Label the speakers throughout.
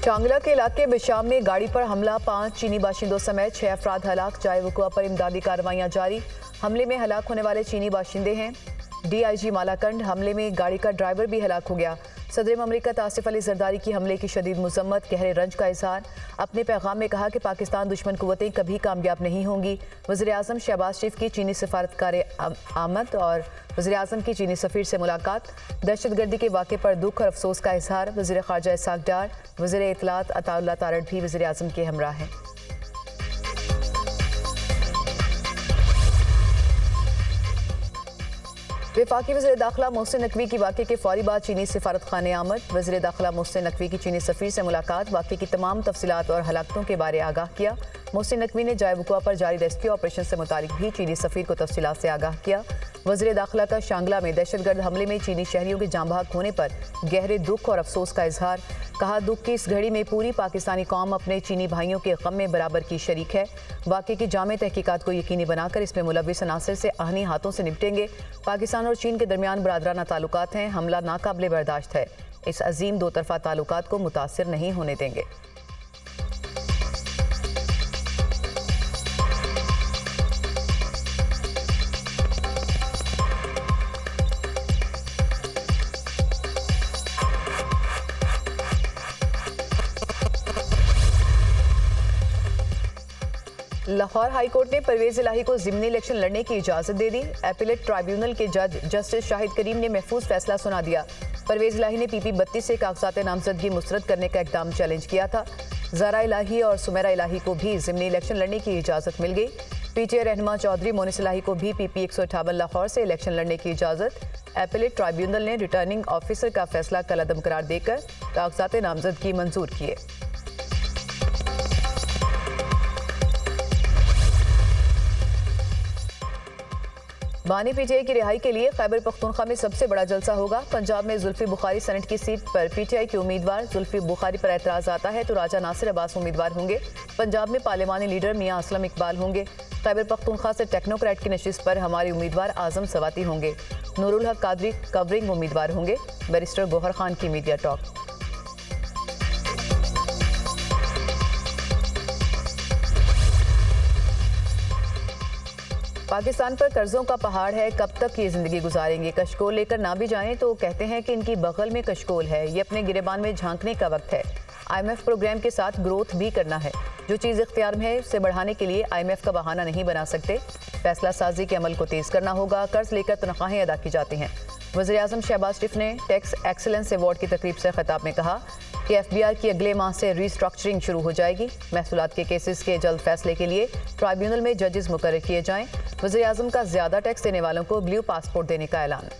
Speaker 1: चांगला के इलाके बिशाम में गाड़ी पर हमला, 5 चीनी बाशिंदों समेत 6 अफराद हलाक। जाए वकुआ पर इमदादी कार्रवाइयां जारी। हमले में हलाक होने वाले चीनी बाशिंदे हैं। DIG मालाकंड, हमले में गाड़ी का ड्राइवर भी हलाक हो गया। सदर ममलिकत आसिफ अली जरदारी की हमले की शदीद मजम्मत, गहरे रंज का इजहार। अपने पैगाम में कहा कि पाकिस्तान दुश्मन कुव्वतें कभी कामयाब नहीं होंगी। वज़ीर आज़म शहबाज शरीफ की चीनी सफारतकार आमद और वज़ीर आज़म की चीनी सफ़ीर से मुलाकात। दहशतगर्दी के वाक़े पर दुख और अफसोस का इजहार। वज़ीर ख़ारजा इसाक डार, वज़ीर इत्तलात अताउल्लाह तारड़ भी वज़ीर आज़म के हमरा हैं। वफाकी वज़ीर दाखिला मोहसिन नकवी की वाक़े के फौरी बाद चीनी सिफारत खाने आमद। वज़ीर दाखिला मोहसिन नकवी की चीनी सफ़ीर से मुलाकात, वाक़े की तमाम तफसीलात और हलाकतों के बारे आगाह किया। मोहसिन नकवी ने जाए वकुआ पर जारी रेस्क्यू ऑपरेशन से मुतालिक भी चीनी सफ़ीर को तफसीलात से आगाह किया। वज़ीर दाखिला का शांगला में दहशतगर्द हमले में चीनी शहरियों के जाँ बहक होने पर गहरे दुख और अफसोस का इजहार। कहा, दुख की इस घड़ी में पूरी पाकिस्तानी कौम अपने चीनी भाइयों के गम में बराबर की शरीक है। वाक़े की जामे तहकीकात को यकीनी बनाकर इसमें मुलव्विस अनासर से आहनी हाथों से निपटेंगे। पाकिस्तान और चीन के दरमियान बरादराना ताल्लुकात हैं। हमला नाकाबिले बर्दाश्त है। इस अजीम दो तरफा ताल्लुकात को मुतासिर नहीं होने देंगे। लाहौर हाई कोर्ट ने परवेज इलाही को ज़िमनी इलेक्शन लड़ने की इजाज़त दे दी। एपीलेट ट्राइब्यूनल के जज जस्टिस शाहिद करीम ने महफूज फैसला सुना दिया। परवेज इलाही ने PP 32 से कागजात नामजदगी मुस्तरद करने का इकदाम चैलेंज किया था। ज़ारा इलाही और सुमेरा इलाही को भी ज़िमनी इलेक्शन लड़ने की इजाज़त मिल गई। PTA रहनुमा चौधरी मोनिस इलाही को भी PP 158 लाहौर से इलेक्शन लड़ने की इजाज़त। एपीलेट ट्राइब्यूनल ने रिटर्निंग ऑफिसर का फैसला कलअदम करार देकर कागजात नामजदगी मंजूर किए। बानी PTI की रिहाई के लिए खैबर पख्तूनख्वा में सबसे बड़ा जलसा होगा। पंजाब में जुल्फी बुखारी सेनेट की सीट पर PTI के उम्मीदवार। जुल्फी बुखारी पर एतराज आता है तो राजा नासिर अब्बास उम्मीदवार होंगे। पंजाब में पार्लिमानी लीडर मियां असलम इकबाल होंगे। खैबर पख्तूनख्वा से टेक्नोक्रेट की नशिस्त पर हमारे उम्मीदवार आजम सवाती होंगे। नूरुल हक कादरी कवरिंग उम्मीदवार होंगे। बैरिस्टर गौहर खान की मीडिया टॉक। पाकिस्तान पर कर्जों का पहाड़ है, कब तक ये जिंदगी गुजारेंगे। कशकोल लेकर ना भी जाएं तो कहते हैं कि इनकी बगल में कशकोल है। ये अपने गिरेबान में झांकने का वक्त है। IMF प्रोग्राम के साथ ग्रोथ भी करना है। जो चीज़ इख्तियार में है उसे बढ़ाने के लिए IMF का बहाना नहीं बना सकते। फैसला साजी के अमल को तेज़ करना होगा। कर्ज लेकर तनख्वाहें अदा की जाती हैं। वज़ीर आज़म शहबाज शरीफ ने टैक्स एक्सीलेंस अवार्ड की तकरीब से खिताब में कहा कि FBR की अगले माह से रीस्ट्रक्चरिंग शुरू हो जाएगी। महसूलात के केसेस के जल्द फैसले के लिए ट्राइब्यूनल में जजेस मुकर्रर किए जाएं। वज़ीर आज़म का ज़्यादा टैक्स देने वालों को ब्लू पासपोर्ट देने का ऐलान।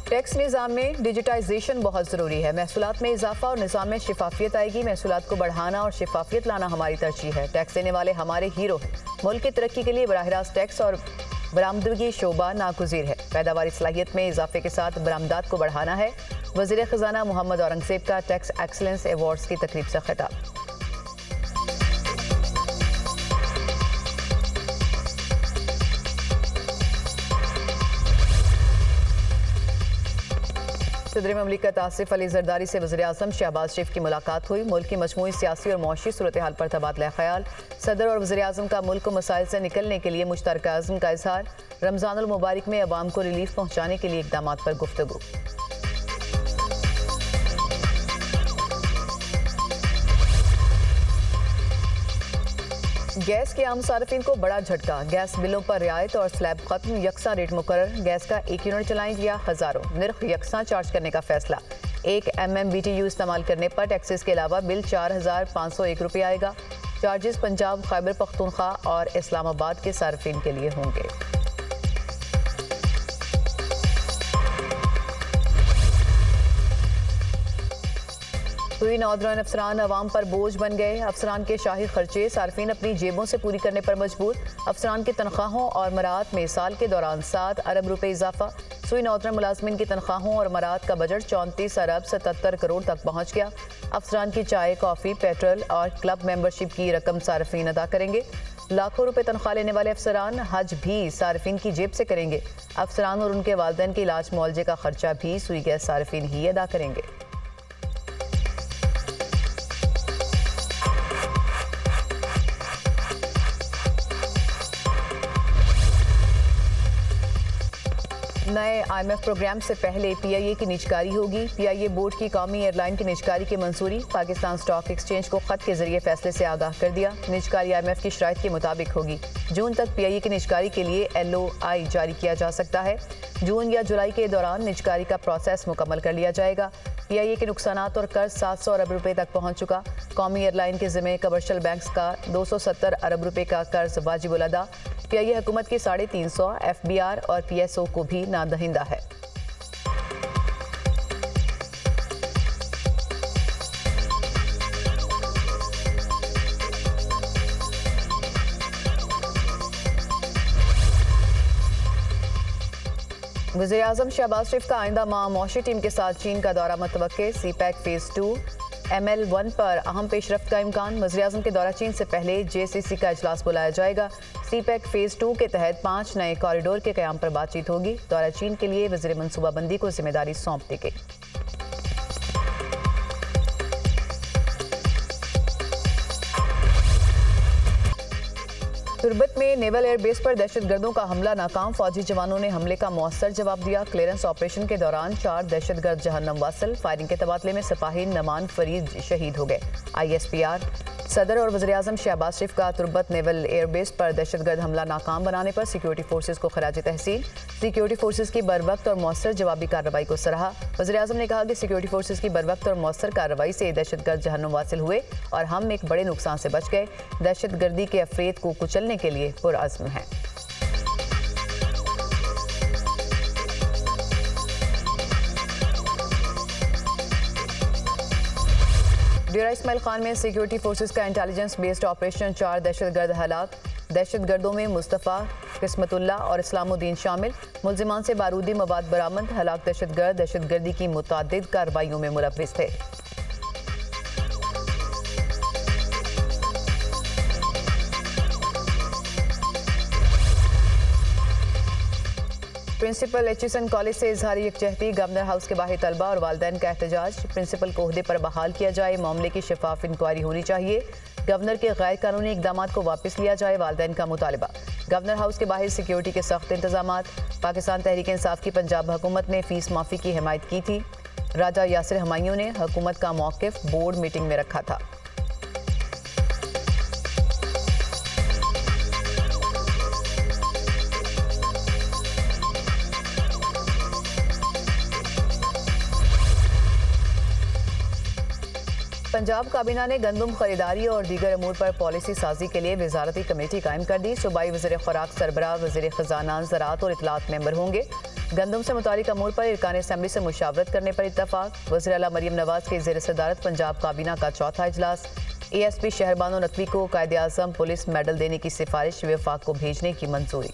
Speaker 1: टैक्स निज़ाम में डिजिटाइजेशन बहुत ज़रूरी है। महसूलात में इजाफा और निज़ाम में शिफाफियत आएगी। महसूलात को बढ़ाना और शिफाफियत लाना हमारी तरजीह है। टैक्स देने वाले हमारे हीरो हैं। मुल्क की तरक्की के लिए बराह रास्त टैक्स और बरामदगी शोबा नागुज़ीर है। पैदावारी सलाहियत में इजाफे के साथ बरामदात को बढ़ाना है। वज़ीर ख़जाना मोहम्मद औरंगज़ेब का टैक्स एक्सीलेंस अवार्ड्स की तकरीब से खिताब। सदर ममलिकत आसिफ अली जरदारी से वज़ीर आज़म शहबाज शरीफ की मुलाकात हुई। मुल्क की मजमूई सियासी और मुआशी सूरत हाल पर तबादला ख्याल। सदर और वज़ीर आज़म का मुल्क को मसाइल से निकलने के लिए मुश्तरका अज़्म का इजहार। रमज़ानुल मुबारक में अवाम को रिलीफ पहुँचाने के लिए इक़दाम पर गुफ्तगू। गैस के आम सार्फिन को बड़ा झटका। गैस बिलों पर रियायत और स्लैब खत्म, यकसा रेट मुकर्रर। गैस का 1 यूनिट चलाएं या हज़ारों, निर्ख यकसा चार्ज करने का फैसला। 1 MMBTU इस्तेमाल करने पर टैक्सेस के अलावा बिल 4501 रुपये आएगा। चार्जेस पंजाब, खैबर पख्तूनख्वा और इस्लामाबाद के सार्फिन के लिए होंगे। हुई नौजवान अफसरान अवाम पर बोझ बन गए। अफसरान के शाही खर्चे सार्फिन अपनी जेबों से पूरी करने पर मजबूर। अफसरान की तनख्वाहों और मराहत में साल के दौरान 7 अरब रुपए इजाफा। सुई नौजवान मुलाजमिन की तनख्वाहों और मराहत का बजट 34 अरब 77 करोड़ तक पहुँच गया। अफसरान की चाय, कॉफ़ी, पेट्रोल और क्लब मेंबरशिप की रकम सार्फिन अदा करेंगे। लाखों रुपए तनख्वाह लेने वाले अफसरान हज भी सार्फिन की जेब से करेंगे। अफसरान और उनके वालिदैन के इलाज मुआवजे का खर्चा भी सुई गैस सार्फिन ही अदा करेंगे। नए IMF प्रोग्राम से पहले PIA की निजकारी होगी। PIA बोर्ड की कौमी एयरलाइन की निजकारी की मंजूरी। पाकिस्तान स्टॉक एक्सचेंज को खत के जरिए फैसले से आगाह कर दिया। निजकारी IMF की शराइत के मुताबिक होगी। जून तक PIA की निजकारी के लिए LOI जारी किया जा सकता है। जून या जुलाई के दौरान निजकारी का प्रोसेस मुकम्मल कर लिया जाएगा। PIA के नुकसानात और कर्ज 700 अरब रुपए तक पहुंच चुका। कौमी एयरलाइन के ज़िम्मे कमर्शियल बैंक्स का 270 अरब रुपए का कर्ज वाजिबुल अदा। PIA हुकूमत की 350 FBR और PSO को भी नादहिंदा है। वज़ीर-ए-आज़म शहबाज शरीफ का आइंदा माह मौशी टीम के साथ चीन का दौरा मुतवक्के। CPEC फेज़ 2 ML1 पर अहम पेशरफ्त का इम्कान। वज़ीर-ए-आज़म के दौरा चीन से पहले JCC का इजलास बुलाया जाएगा। CPEC फेज़ 2 के तहत 5 नए कॉरिडोर के क़याम पर बातचीत होगी। दौरा चीन के लिए वज़ीर मनसूबाबंदी को जिम्मेदारी सौंप दी गई। तुर्बत में नेवल एयरबेस पर दहशतगर्दों का हमला नाकाम। फौजी जवानों ने हमले का मौसर जवाब दिया। क्लियरेंस ऑपरेशन के दौरान 4 दहशतगर्द जहन्नम वासिल। फायरिंग के तबादले में सिपाही नमान फरीद शहीद हो गए। ISPR सदर और वज़ीर-ए-आज़म शहबाज शरीफ का तुर्बत नेवल एयरबेस पर दहशतगर्द हमला नाकाम बनाने पर सिक्योरिटी फोर्सेज को खराज तहसीन। सिक्योरिटी फोर्सेज की बरवक्त और मौसर जवाबी कार्रवाई को सराहा। वज़ीर-ए-आज़म ने कहा कि सिक्योरिटी फोर्सेज की बरवक्त और मौसर कार्रवाई से दहशतगर्द जहन्नम वासिल हुए और हम एक बड़े नुकसान से बच गए। दहशतगर्दी के अफरेद को कुचलने के लिए पुरअज़्म हैं। डेरा इस्माइल खान में सिक्योरिटी फोर्सेज का इंटेलिजेंस बेस्ड ऑपरेशन। 4 दहशतगर्द हलाक। दहशतगर्दों में मुस्तफ़ा, किस्मतुल्ला और इस्लामुद्दीन शामिल। मुल्जिमान से बारूदी मवाद बरामद। हलाक दहशतगर्द दहशतगर्दी की मुतादिद कार्रवाइयों में मुलव्विस थे। प्रिंसिपल HSN कॉलेज से इजहार यकजहती। गवर्नर हाउस के बाहर तलबा और वालिदैन का एहतजाज। प्रिंसिपल को ओहदे पर बहाल किया जाए। मामले की शफाफ इंक्वायरी होनी चाहिए। गवर्नर के गैर कानूनी इकदाम को वापस लिया जाए। वालिदैन का मुतालबा। गवर्नर हाउस के बाहर सिक्योरिटी के सख्त इंतजाम। पाकिस्तान तहरीक इंसाफ की पंजाब हुकूमत ने फीस माफ़ी की हिमायत की थी। राजा यासिर हमायूं ने हुकूमत का मौक़िफ़ बोर्ड मीटिंग में रखा था। पंजाब काबीना ने गंदम खरीदारी और दीगर अमूर पर पॉलिसी साजी के लिए वजारती कमेटी कायम कर दी। सूबाई वज़ीर खुराक सरबराह, वज़ीर खजाना, ज़राअत और इत्तलात मेंबर होंगे। गंदम से मुतालिक अमूर पर इरकान असम्बली से मुशावरत करने पर इत्तफाक। वज़ीर आला मरियम नवाज के ज़ेर सदारत पंजाब काबीना का चौथा इजलास। ASP शहरबानो नकवी को कायदे आज़म पुलिस मेडल देने की सिफारिश वफाक को भेजने की मंजूरी।